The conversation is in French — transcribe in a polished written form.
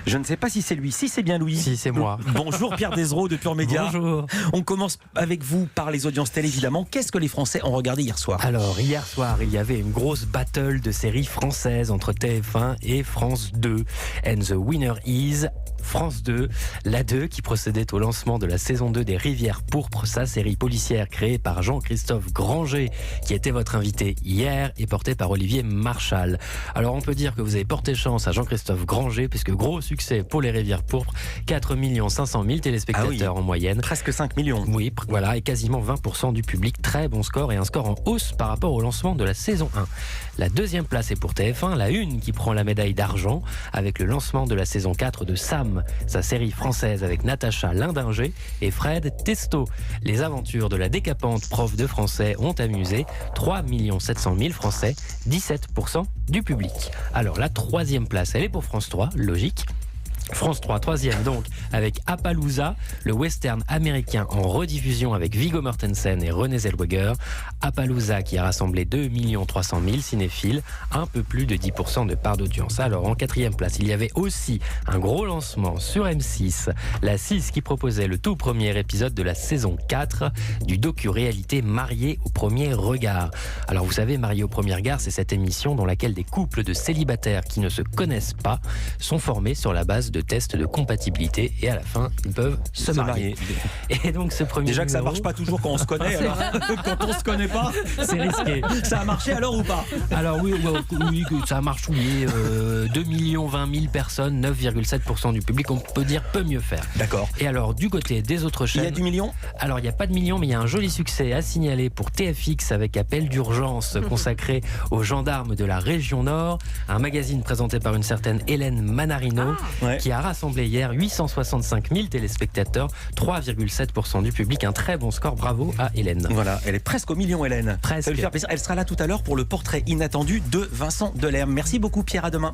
Je ne sais pas si c'est lui. Si c'est bien Louis. Si, c'est moi. Bonjour Pierre Desreaux de Pure Média. Bonjour. On commence avec vous par les audiences télé évidemment. Qu'est-ce que les Français ont regardé hier soir? Alors, hier soir, il y avait une grosse battle de séries françaises entre TF1 et France 2. And the winner is France 2, la 2 qui procédait au lancement de la saison 2 des Rivières Pourpres, sa série policière créée par Jean-Christophe Granger, qui était votre invité hier et porté par Olivier Marchal. Alors on peut dire que vous avez porté chance à Jean-Christophe Granger, puisque gros succès pour les Rivières Pourpres, 4 500 000 téléspectateurs en moyenne. Presque 5 millions. Oui, voilà, et quasiment 20% du public, très bon score et un score en hausse par rapport au lancement de la saison 1. La deuxième place est pour TF1, la 1 qui prend la médaille d'argent avec le lancement de la saison 4 de Sam, sa série française avec Natacha Lindinger et Fred Testo. Les aventures de la décapante prof de français ont amusé 3 700 000 Français, 17% du public. Alors la troisième place, elle est pour France 3, logique. France 3, troisième donc, avec Appaloosa, le western américain en rediffusion avec Viggo Mortensen et Renée Zellweger. Appaloosa qui a rassemblé 2 300 000 cinéphiles, un peu plus de 10% de part d'audience. Alors en quatrième place, il y avait aussi un gros lancement sur M6, la 6 qui proposait le tout premier épisode de la saison 4 du docu-réalité Marié au premier regard. Alors vous savez, Marié au premier regard, c'est cette émission dans laquelle des couples de célibataires qui ne se connaissent pas sont formés sur la base de tests de compatibilité et à la fin ils peuvent se marier. Et donc ce premier déjà que ça marche pas toujours quand on se connaît, alors quand on se connaît pas, c'est risqué. Ça a marché alors ou pas? Alors oui, ça marche, oui. 2 20 000 personnes, 9,7% du public, on peut dire peut mieux faire. D'accord. Et alors du côté des autres chaînes, il y a du million? Alors il n'y a pas de million, mais il y a un joli succès à signaler pour TFX avec Appel d'urgence consacré aux gendarmes de la région Nord, un magazine présenté par une certaine Hélène Manarino qui a rassemblé hier 865 000 téléspectateurs, 3,7% du public, un très bon score, bravo à Hélène. Voilà, elle est presque au million Hélène. Presque. Ça lui fait plaisir. Elle sera là tout à l'heure pour le portrait inattendu de Vincent Delerme. Merci beaucoup Pierre, à demain.